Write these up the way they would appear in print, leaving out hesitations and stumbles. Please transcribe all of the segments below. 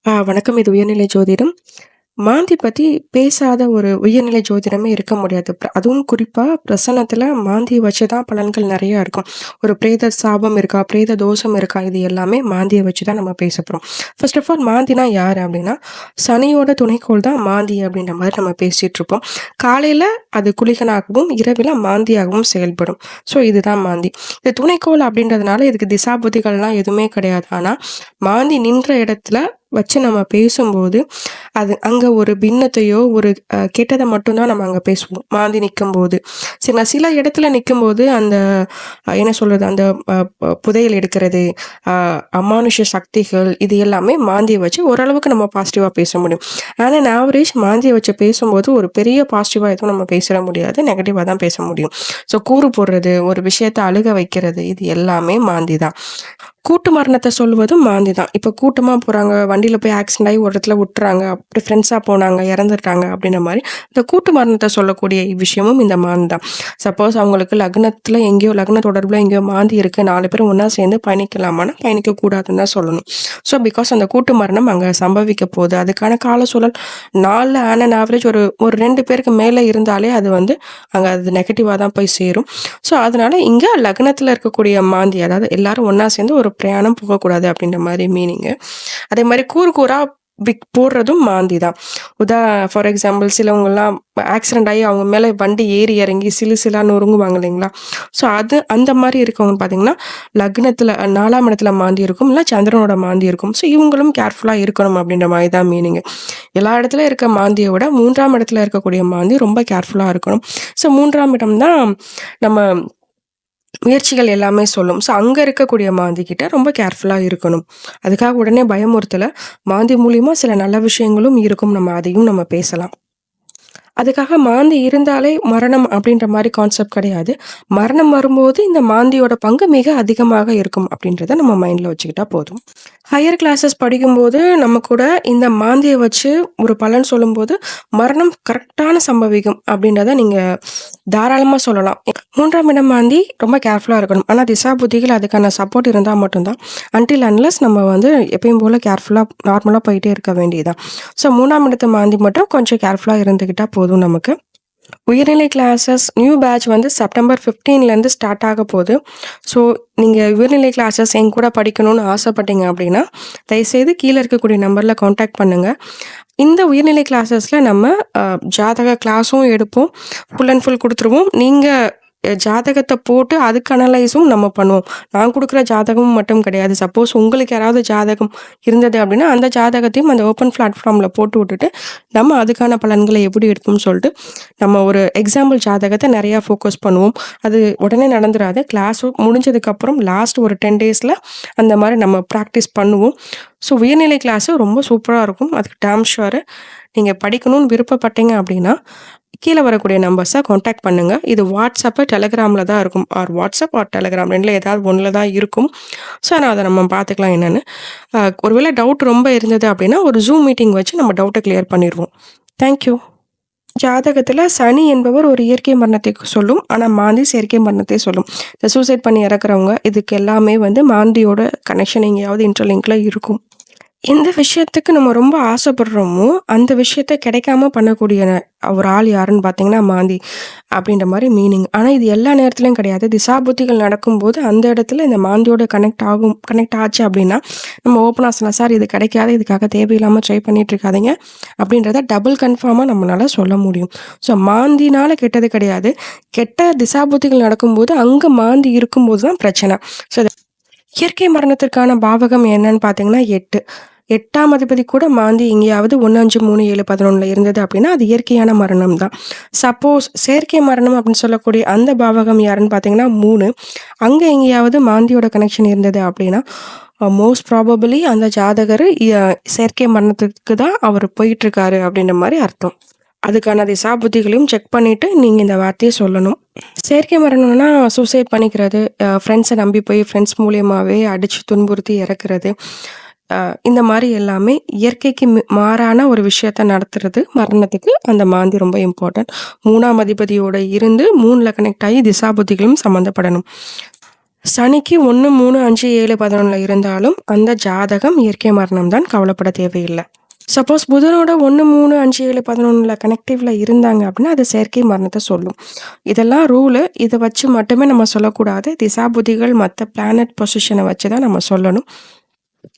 வணக்கம். இது உயர்நிலை ஜோதிடம். மாந்தி பத்தி பேசாத ஒரு உயர்நிலை ஜோதிடமே இருக்க முடியாது. அதுவும் குறிப்பா பிரசன்னத்துல மாந்திய வச்சு தான் பலன்கள் நெறைய இருக்கும். ஒரு பிரேத சாபம் இருக்கா? பிரேத தோஷம் இருக்கா? இது எல்லாமே மாந்திய வச்சு தான் நம்ம பேச போறோம். ஃபர்ஸ்ட் ஆஃப் ஆல் மாந்தினா யாரு அப்டின்னா, சனியோட துணைக்கோள் தான் மாந்தி அப்டின்ற மாரி நம்ம பேசிட்டுருப்போம். காலையில அது குளிகனாகவும், இரவில மாந்தியாகவும் செயல்படும். ஸோ இதுதான் மாந்தி. இது துணைக்கோள் அப்டின்றதுனால இதுக்கு திசாபுத்திகள்லாம் எதுவுமே கிடையாது. ஆனா, மாந்தி நின்ற இடத்துல வச்சு நம்ம பேசும்போது, அது அங்க ஒரு பின்னத்தையோ, ஒரு கெட்டத மட்டும் தான் நம்ம அங்க பேசுவோம். மாந்தி நிக்கும்போது. சரிங்களா? சில இடத்துல நிக்கும்போது அந்த என்ன சொல்றது? அந்த புதையல் எடுக்கிறது, அ அமானுஷ்ய சக்திகள் இது எல்லாமே மாந்திய வச்சு ஓரளவுக்கு நம்ம பாசிட்டிவா பேச முடியும். ஆனா ஆன் ஆவரேஜ் மாந்திய வச்சு பேசும்போது ஒரு பெரிய பாசிட்டிவா எதுவும் நம்ம பேசிற முடியாது. நெகட்டிவா தான் பேச முடியும். ஸோ கூறு போடுறது, ஒரு விஷயத்த அழுக வைக்கிறது இது எல்லாமே மாந்தி தான். கூட்டு மரணத்த சொல்லுவதும் மாந்தி தான். இப்ப கூட்டமா போறாங்க, வண்டியில போய் ஆக்சிடென்ட் ஆயி ஒரு இடத்துல விட்டுறாங்க. அப்படி ஃப்ரெண்ட்ஸா போனாங்க, இறந்துட்டாங்க அப்படின்ற மாரி, இந்த கூட்டு மரணத்த சொல்லக்கூடிய விஷயமும் இந்த மாந்தி தான். சப்போஸ் அவங்களுக்கு லக்னத்துல எங்கேயோ லக்ன தொடர்புல எங்கேயோ மாந்தி இருக்கு. 4 பேரும் ஒண்ணா சேர்ந்து பயணிக்கலாமான்னா, பயணிக்க கூடாதுன்னு தான் சொல்லணும். ஸோ பிகாஸ் அந்த கூட்டு மரணம் அங்க சம்பவிக்க போது. அதுக்கான கால சூழல் நாள்ல ஆன் ஆவரேஜ் ஒரு ஒரு 2 பேருக்கு மேல இருந்தாலே அது வந்து அங்க அது நெகட்டிவா தான் போய் சேரும். ஸோ அதனால இங்க லக்னத்துல இருக்கக்கூடிய மாந்தி, அதாவது எல்லாரும் ஒண்ணா சேர்ந்து ஒரு பிரயாணம் போகக்கூடாது அப்படின்ற மாரி மீனிங்கு. அதே மாரி கூறு கூறா போடுறதும் மாந்தி தான். ஃபார் எக்ஸாம்பிள் சிலவங்கலாம் ஆக்சிடென்ட் ஆயி அவங்க மேல வண்டி ஏறி இறங்கி சிலு சிலா நொறுங்குவாங்க இல்லைங்களா? ஸோ அது அந்த மாரி இருக்கவங்க பார்த்தீங்கன்னா, லக்னத்துல 4ஆம் இடத்துல மாந்தி இருக்கும். இல்ல சந்திரனோட மாந்தி இருக்கும். ஸோ இவங்களும் கேர்ஃபுல்லா இருக்கணும் அப்படின்ற மாரி தான் மீனிங்கு. எல்லா இடத்துலயும் இருக்க மாந்திய விட 3ஆம் இடத்துல இருக்கக்கூடிய மாந்தி ரொம்ப கேர்ஃபுல்லா இருக்கணும். ஸோ 3ஆம் இடம் தான் நம்ம முயற்சிகள் எல்லாமே சொல்லும். ஸோ அங்க இருக்கக்கூடிய மாந்தி கிட்ட ரொம்ப கேர்ஃபுல்லா இருக்கணும். அதுக்காக உடனே பயமுறுத்தல. மாந்தி மூலியமா சில நல்ல விஷயங்களும் இருக்கும். அதையும் நம்ம பேசலாம். அதுக்காக மாந்தி இருந்தாலே மரணம் அப்படின்ற மாரி கான்செப்ட் கிடையாது. மரணம் வரும்போது இந்த மாந்தியோட பங்கு மிக அதிகமாக இருக்கும் அப்படின்றத நம்ம மைண்ட்ல வச்சுக்கிட்டா போதும். ஹையர் கிளாஸஸ் படிக்கும்போது நம்ம கூட இந்த மாந்திய வச்சு ஒரு பலன் சொல்லும்போது, மரணம் கரெக்ட்டான சம்பவிக்கும் அப்படின்றத நீங்க தாராளமா சொல்லலாம். 3ஆம் இடம் மாந்தி ரொம்ப கேர்ஃபுல்லா இருக்கணும். ஆனா திசா புத்திகள் அதுக்கான சப்போர்ட் இருந்தா மட்டும் தான். அன்டில் அன்லெஸ் நம்ம வந்து எப்பயும் போல கேர்ஃபுல்லா நார்மலா போயிட்டே இருக்க வேண்டியதுதான். ஸோ 3ஆம் இடத்து மாந்தி மட்டும் கொஞ்சம் கேர்ஃபுல்லா இருந்துக்கிட்டா போதும் நமக்கு. உயர்நிலை கிளாஸஸ் நியூ பேட்ச் வந்து செப்டம்பர் 15லேருந்து ஸ்டார்ட் ஆக போகுது. ஸோ நீங்க உயர்நிலை கிளாஸஸ் என் கூட படிக்கணும்னு ஆசைப்பட்டீங்க அப்படின்னா, தயவுசெய்து கீழ இருக்கக்கூடிய நம்பர்ல கான்டாக்ட் பண்ணுங்க. இந்த உயர்நிலை கிளாஸஸ்ல நம்ம ஜாதக கிளாஸும் எடுப்போம். ஃபுல் அண்ட் ஃபுல் குடுத்துருவோம். நீங்க ஜாதகத்த போட்டு அதுக்கு அனலைஸும் நம்ம பண்ணுவோம். நான் குடுக்குற ஜாதகமும் மட்டும் கிடையாது. சப்போஸ் உங்களுக்கு யாராவது ஜாதகம் இருந்தது அப்படின்னா, அந்த ஜாதகத்தையும் அந்த ஓப்பன் பிளாட்ஃபார்ம்ல போட்டு விட்டுட்டு, நம்ம அதுக்கான பலன்கள எப்படி எடுப்போம்னு சொல்ட்டு, நம்ம ஒரு எக்ஸாம்பிள் ஜாதகத்த நெறையா ஃபோக்கஸ் பண்ணுவோம். அது உடனே நடந்துராது. கிளாஸ் முடிஞ்சதுக்கப்புறம் லாஸ்ட் ஒரு 10 டேஸ்ல அந்த மாரி நம்ம பிராக்டிஸ் பண்ணுவோம். ஸோ உயர்நிலை கிளாஸு ரொம்ப சூப்பரா இருக்கும். அதுக்கு டாம் ஷூர். நீங்க படிக்கணும்னு விருப்பப்பட்டீங்க அப்படின்னா, கீழ வரக்கூடிய நம்பர்ஸ கான்டாக்ட் பண்ணுங்க. இது WhatsApp, Telegramல தான் இருக்கும். WhatsApp ஆர் Telegram 2ல ஏதாவது ஒண்ணுல தான் இருக்கும். ஸோ ஆனா அத நம்ம பார்த்துக்கலாம் என்னன்னு. ஒருவேள டவுட் ரொம்ப இருந்தது அப்படின்னா, ஒரு Zoom மீட்டிங் வச்சு நம்ம டவுட்ட கிளியர் பண்ணிருவோம். Thank you. ஜாதகத்துல சனி என்பவர் ஒரு இயற்கை மரணத்தை சொல்லும். ஆனா மாந்தி செயற்கை மரணத்தை சொல்லும். இந்த சூசைட் பண்ணி இறக்குறவங்க இதுக்கு எல்லாமே வந்து மாந்தியோட கனெக்ஷன் எங்கேயாவது இன்டர்லிங்க்ல இருக்கும். எந்த விஷயத்துக்கு நம்ம ரொம்ப ஆசைப்படுறோமோ, அந்த விஷயத்த கிடைக்காம பண்ணக்கூடிய ஒரு ஆள் யாருன்னு பார்த்தீங்கன்னா, மாந்தி அப்படின்ற மாரி மீனிங். ஆனா இது எல்லா நேரத்துலயும் கிடையாது. திசாபுத்திகள் நடக்கும்போது அந்த இடத்துல இந்த மாந்தியோட கனெக்ட் ஆச்சு அப்படின்னா, நம்ம ஓப்பனா சொல்லலாம், "சார் இது கிடைக்காது. இதுக்காக தேவையில்லாம ட்ரை பண்ணிட்டு இருக்காதீங்க." அப்படின்றத டபுள் கன்ஃபார்மா நம்மளால சொல்ல முடியும். ஸோ மாந்தினால கெட்டது கிடையாது. கெட்ட திசாபுத்திகள் நடக்கும்போது, அங்க மாந்தி இருக்கும்போது தான் பிரச்சனை. ஸோ இயற்கை மரணத்திற்கான பாவகம் என்னன்னு பார்த்தீங்கன்னா 8. 8ஆம் அதிபதி கூட மாந்தி எங்கேயாவது 1, 5, 3, 7, 11ல இருந்தது அப்படின்னா, அது இயற்கையான மரணம் தான். சப்போஸ் செயற்கை மரணம் அப்படின்னு சொல்லக்கூடிய அந்த பாவகம் யாருன்னு பார்த்தீங்கன்னா 3. அங்க எங்கேயாவது மாந்தியோட கனெக்ஷன் இருந்தது அப்படின்னா, மோஸ்ட் ப்ராபபிலி அந்த ஜாதகரு செயற்கை மரணத்துக்கு தான் அவரு போயிட்டுருக்காரு அப்படின்ற மாரி அர்த்தம். அதுக்கான திசாபுத்திகளையும் செக் பண்ணிட்டு நீங்க இந்த வார்த்தைய சொல்லணும். செயற்கை மரணம்னா சூசைட் பண்ணிக்கிறது, ஃப்ரெண்ட்ஸ நம்பி போய் ஃப்ரெண்ட்ஸ் மூலியமாவே அடிச்சு துன்புறுத்தி இறக்குறது. இந்த மாரி எல்லாமே இயற்கைக்கு மாறான ஒரு விஷயத்த நடத்துறது மரணத்துக்கு அந்த மாந்தி ரொம்ப இம்பார்ட்டன்ட். 3ஆம் அதிபதியோட இருந்து 3ல கனெக்ட் ஆகி திசாபுத்திகளும் சம்மந்தப்படணும். சனிக்கு 1, 3, 5, 7, 11 இருந்தாலும் அந்த ஜாதகம் இயற்கை மரணம் தான். கவலைப்பட தேவையில்ல. சப்போஸ் புதனோட 1, 3, 5, 7, 11 கனெக்டிவ்ல இருந்தாங்க அப்படின்னா, அது செயற்கை மரணத்த சொல்லும். இதெல்லாம் ரூலு. இத வச்சு மட்டுமே நம்ம சொல்லக்கூடாது. திசாபுதிகள் மத்த பிளானட் பொசிஷன வச்சு தான் நம்ம சொல்லணும்.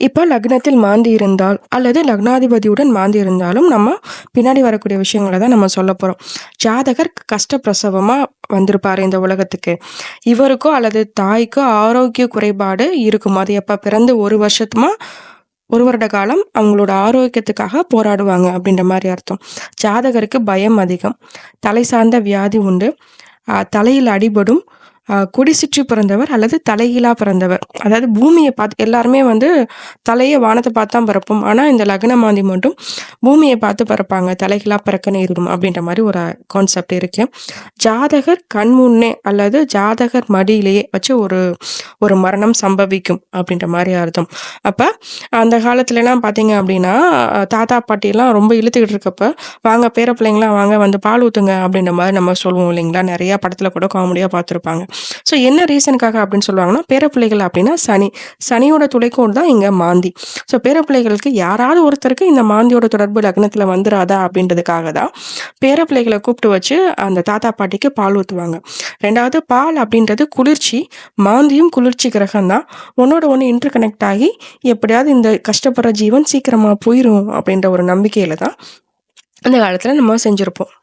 இப்ப லக்னத்தில் மாந்தி இருந்தால் அல்லது லக்னாதிபதியுடன் மாந்தி இருந்தாலும் நம்ம பின்னாடி வரக்கூடிய விஷயங்கள தான் நம்ம சொல்லப் போறோம். ஜாதகர் கஷ்டப்பிரசவமா வந்திருப்பாரு இந்த உலகத்துக்கு. இவருக்கோ அல்லது தாய்க்கோ ஆரோக்கிய குறைபாடு இருக்கும். அது எப்ப பிறந்து 1 வருட காலம் அவங்களோட ஆரோக்கியத்துக்காக போராடுவாங்க அப்படின்ற மாரி அர்த்தம். ஜாதகருக்கு பயம் அதிகம். தலை சார்ந்த வியாதி உண்டு. தலையில் அடிபடும். கொடி சுற்றி பிறந்தவர் அல்லது தலைகீழா பிறந்தவர். அதாவது பூமிய பார்த்து எல்லாருமே வந்து தலைய வானத்த பார்த்து தான் பிறப்போம். ஆனா இந்த லக்ன மாந்தி மட்டும் பூமிய பார்த்து பிறப்பாங்க. தலைகீழா பிறக்க நேரிடும் அப்படின்ற மாரி ஒரு கான்செப்ட் இருக்கு. ஜாதகர் கண் முன்னே அல்லது ஜாதகர் மடியிலேயே வச்சு ஒரு மரணம் சம்பவிக்கும் அப்படின்ற மாரி அர்த்தம். அப்ப அந்த காலத்துலலாம் பார்த்தீங்க அப்படின்னா, தாத்தா பாட்டிலாம் ரொம்ப இழுத்துக்கிட்டு இருக்கப்ப, "வாங்க பேர பிள்ளைங்கலாம் வாங்க வந்து பால் ஊத்துங்க" அப்படின்ற மாரி நம்ம சொல்லுவோம் இல்லைங்களா? நெறைய படத்துல கூட காமெடியா பார்த்துருப்பாங்க. ஸோ என்ன ரீசனுக்காக அப்படின்னு சொல்லுவாங்கன்னா, பேரப்பிள்ளைகள் அப்படின்னா சனியோட துணைக்கோள் தான் இங்க மாந்தி. ஸோ பேரப்பிள்ளைகளுக்கு யாராவது ஒருத்தருக்கு இந்த மாந்தியோட தொடர்பு லக்னத்துல வந்துராதா அப்படின்றதுக்காக தான் பேரப்பிள்ளைகள கூப்பிட்டு வச்சு அந்த தாத்தா பாட்டிக்கு பால் ஊத்துவாங்க. 2வது பால் அப்படின்றது குளிர்ச்சி. மாந்தியும் குளிர்ச்சி கிரகம் தான். ஒன்னோட ஒண்ணு இன்டர் கனெக்ட் ஆகி எப்படியாவது இந்த கஷ்டப்படுற ஜீவன் சீக்கிரமா போயிரும் அப்படின்ற ஒரு நம்பிக்கையில தான் அந்த காலத்துல நம்ம செஞ்சிருப்போம்.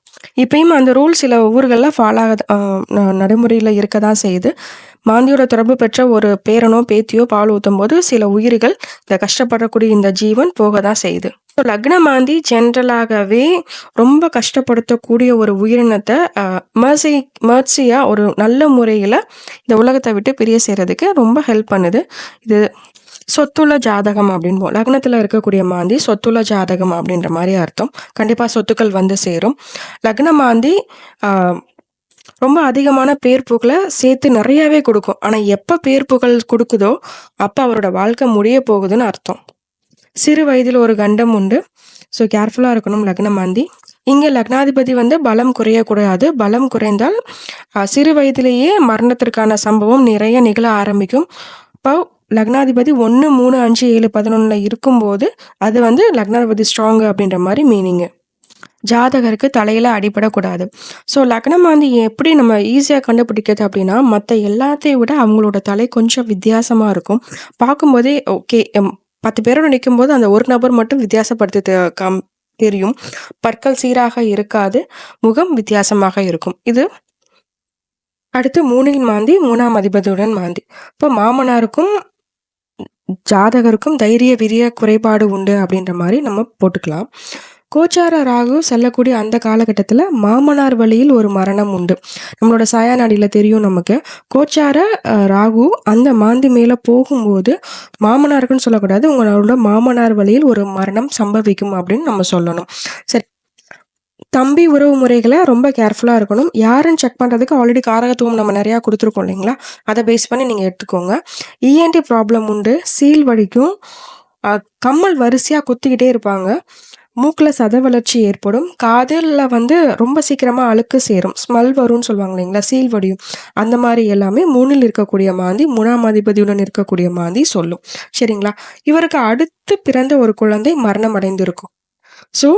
இப்பயும் அந்த ரூல் சில ஊர்கள்ல ஃபாலோ ஆகுது. நடைமுறையில இருக்க தான் செய்யுது. மாந்தியோட தொடர்பு பெற்ற ஒரு பேரனோ, பேத்தியோ பால் ஊத்தும்போது சில உயிர்கள் இந்த கஷ்டப்படக்கூடிய இந்த ஜீவன் போக தான் செய்யுது. லக்ன மாந்தி ஜென்ரலாகவே ரொம்ப கஷ்டப்படுத்தக்கூடிய ஒரு உயிரினத்த மர்சியா ஒரு நல்ல முறையில இந்த உலகத்தை விட்டு பிரிய செய்றதுக்கு ரொம்ப ஹெல்ப் பண்ணுது. இது சொத்துள்ள ஜாதகம் அப்படின்போம். லக்னத்துல இருக்கக்கூடிய மாந்தி சொத்துள்ள ஜாதகம் அப்படின்ற மாரி அர்த்தம். கண்டிப்பா சொத்துக்கள் வந்து சேரும். லக்ன மாந்தி ரொம்ப அதிகமான பேர் புகழ சேர்த்து நிறையவே கொடுக்கும். ஆனா எப்ப பேர் புகழ் கொடுக்குதோ அப்ப அவரோட வாழ்க்கை முடிய போகுதுன்னு அர்த்தம். சிறு வயதில் ஒரு கண்டம் உண்டு. ஸோ கேர்ஃபுல்லா இருக்கணும் லக்ன மாந்தி. இங்க லக்னாதிபதி வந்து பலம் குறையக்கூடாது. பலம் குறைந்தால் சிறு வயதிலேயே மரணத்திற்கான சம்பவம் நிறைய நிகழ ஆரம்பிக்கும். இப்போ லக்னாதிபதி 1, 3, 5, 7, 11 இருக்கும்போது அது வந்து லக்னாதிபதி ஸ்ட்ராங் அப்படின்ற மாதிரி மீனிங்கு. ஜாதகருக்கு தலையில அடிபடக்கூடாது. ஸோ லக்னமாந்தி எப்படி நம்ம ஈஸியா கண்டுபிடிக்கிறது அப்படின்னா, மத்த எல்லாத்தையும் விட அவங்களோட தலை கொஞ்சம் வித்தியாசமா இருக்கும். பார்க்கும்போதே ஓகே 10 பேரோட நிக்கும்போது அந்த ஒரு நபர் மட்டும் வித்தியாசப்படுத்தி தெரியும். பற்கள் சீராக இருக்காது. முகம் வித்தியாசமாக இருக்கும். இது அடுத்து 3ல் மாந்தி 3ஆம் அதிபதியுடன் மாந்தி. இப்போ மாமனாருக்கும் ஜாதகருக்கும் தைரிய விரிய குறைபாடு உண்டு அப்படின்ற மாதிரி நம்ம போட்டுக்கலாம். கோச்சார ராகு செல்லக்கூடிய அந்த காலகட்டத்துல மாமனார் வழியில் ஒரு மரணம் உண்டு. நம்மளோட சாயாநாடியில தெரியும் நமக்கு. கோச்சார ராகு அந்த மாந்தி மேல போகும்போது மாமனாருக்குன்னு சொல்லக்கூடாது. உங்களோட மாமனார் வழியில் ஒரு மரணம் சம்பவிக்கும் அப்படின்னு நம்ம சொல்லணும். சரி, தம்பி உறவு முறைகளை ரொம்ப கேர்ஃபுல்லா இருக்கணும். யாருன்னு செக் பண்றதுக்கு ஆல்ரெடி காரகத்துவம் நம்ம நிறைய கொடுத்துருக்கோம் இல்லைங்களா? அதை பேஸ் பண்ணி நீங்க எடுத்துக்கோங்க. இஎன்டி ப்ராப்ளம் உண்டு. சீல் வலிக்கும். கம்மல் வரிசையா குத்திக்கிட்டே இருப்பாங்க. மூக்குல சத வளர்ச்சி ஏற்படும். காதல்ல வந்து ரொம்ப சீக்கிரமா அழுக்கு சேரும். ஸ்மெல் வரும்னு சொல்லுவாங்க இல்லைங்களா? சீல் வடியும். அந்த மாதிரி எல்லாமே 3ல் இருக்கக்கூடிய மாந்தி 3ஆம் அதிபதியுடன் இருக்கக்கூடிய மாந்தி சொல்லும். சரிங்களா? இவருக்கு அடுத்து பிறந்த ஒரு குழந்தை மரணம் அடைந்திருக்கும். ஸோ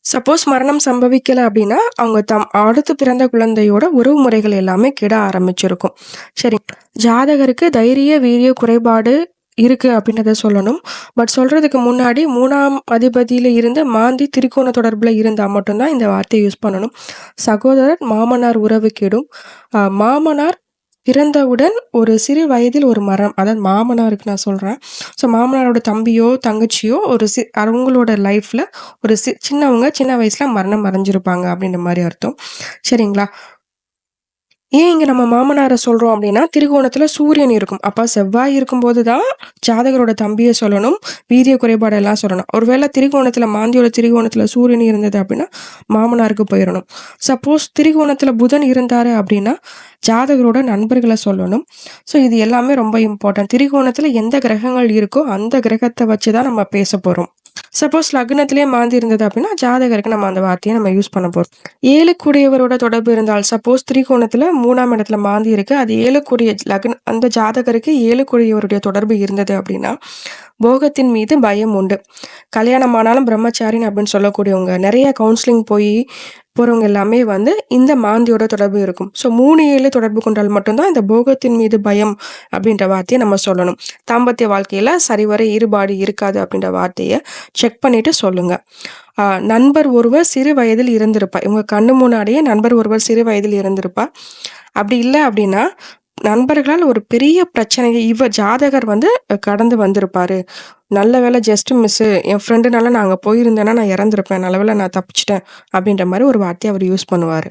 சப்போஸ் மரணம் சம்பவிக்கல அப்படின்னா அவங்க அடுத்து பிறந்த குழந்தையோட உறவு முறைகள் எல்லாமே கெட ஆரம்பிச்சிருக்கும். சரி, ஜாதகருக்கு தைரிய வீரிய குறைபாடு இருக்கு அப்படின்றத சொல்லணும். பட் சொல்றதுக்கு முன்னாடி 3ஆம் அதிபதியில இருந்து மாந்தி திரிகோண தொடர்புல இருந்தா மட்டும்தான் இந்த வார்த்தையை யூஸ் பண்ணணும். சகோதரர் மாமனார் உறவு கெடும். மாமனார் பிறந்தவுடன் ஒரு சிறு வயதில் ஒரு மரணம், அதாவது மாமனாருக்கு நான் சொல்றேன். ஸோ மாமனாரோட தம்பியோ தங்கச்சியோ அவங்களோட லைஃப்ல ஒரு சின்னவங்க சின்ன வயசுல மரணம் அடைஞ்சிருப்பாங்க அப்படின்ற மாதிரி அர்த்தம். சரிங்களா? ஏன் இங்க நம்ம மாமனாரை சொல்றோம் அப்படின்னா, திரிகோணத்துல சூரியன் இருக்கும். அப்ப செவ்வாய் இருக்கும்போது தான் ஜாதகரோட தம்பிய சொல்லணும். வீரிய குறைபாடு எல்லாம் சொல்லணும். ஒருவேளை திரிகோணத்துல மாந்தியோட திரிகோணத்துல சூரியன் இருந்தது அப்படின்னா மாமனாருக்கு போயிடணும். சப்போஸ் திரிகோணத்துல புதன் இருந்தாரு அப்படின்னா ஜாதகரோட நண்பர்களை சொல்லணும். ஸோ இது எல்லாமே ரொம்ப இம்பார்ட்டன்ட். திரிகோணத்துல எந்த கிரகங்கள் இருக்கோ அந்த கிரகத்தை வச்சுதான் நம்ம பேச போறோம். சப்போஸ் லக்னத்திலேயே மாந்தி இருந்தது அப்படின்னா, ஜாதகருக்கு நம்ம அந்த வார்த்தைய நம்ம யூஸ் பண்ண போறோம். 7க்குடையவரோட தொடர்பு இருந்தால், சப்போஸ் திரிகோணத்தில 3ஆம் இடத்துல மாந்தி இருக்கு. அது 7க்குடைய அந்த ஜாதகருக்கு 7க்குடையவருடைய தொடர்பு இருந்தது அப்படின்னா, போகத்தின் மீது பயம் உண்டு. கல்யாணம் ஆனாலும் பிரம்மச்சாரின்னு அப்படின்னு சொல்லக்கூடியவங்க, நெறைய கவுன்சிலிங் போறவங்க எல்லாமே வந்து இந்த மாந்தியோட தொடர்பு இருக்கும். ஸோ 3, 7 தொடர்பு கொண்டால் மட்டும் தான் இந்த போகத்தின் மீது பயம் அப்படின்ற வார்த்தைய நம்ம சொல்லணும். தாம்பத்திய வாழ்க்கையில சரிவர ஈடுபாடு இருக்காது அப்படின்ற வார்த்தைய செக் பண்ணிட்டு சொல்லுங்க. அ நண்பர் ஒருவர் சிறு வயதில் இறந்திருப்பார். உங்க கண்ணு முன்னாடியே நண்பர் ஒருவர் சிறு வயதில் இறந்திருப்பார். அப்படி இல்ல அப்படின்னா, நண்பர்களால் ஒரு பெரிய பிரச்சனைய ஜாதகர் வந்து கடந்து வந்திருப்பாரு. நல்ல வேளை ஜஸ்ட் மிஸ்ஸு. என் ஃப்ரெண்டுனால நான் அங்க போயிருந்தேன்னா, நான் இறந்திருப்பேன். நல்ல வேளை நான் தப்பிச்சுட்டேன். அப்படின்ற மாரி ஒரு வார்த்தைய அவர் யூஸ் பண்ணுவாரு.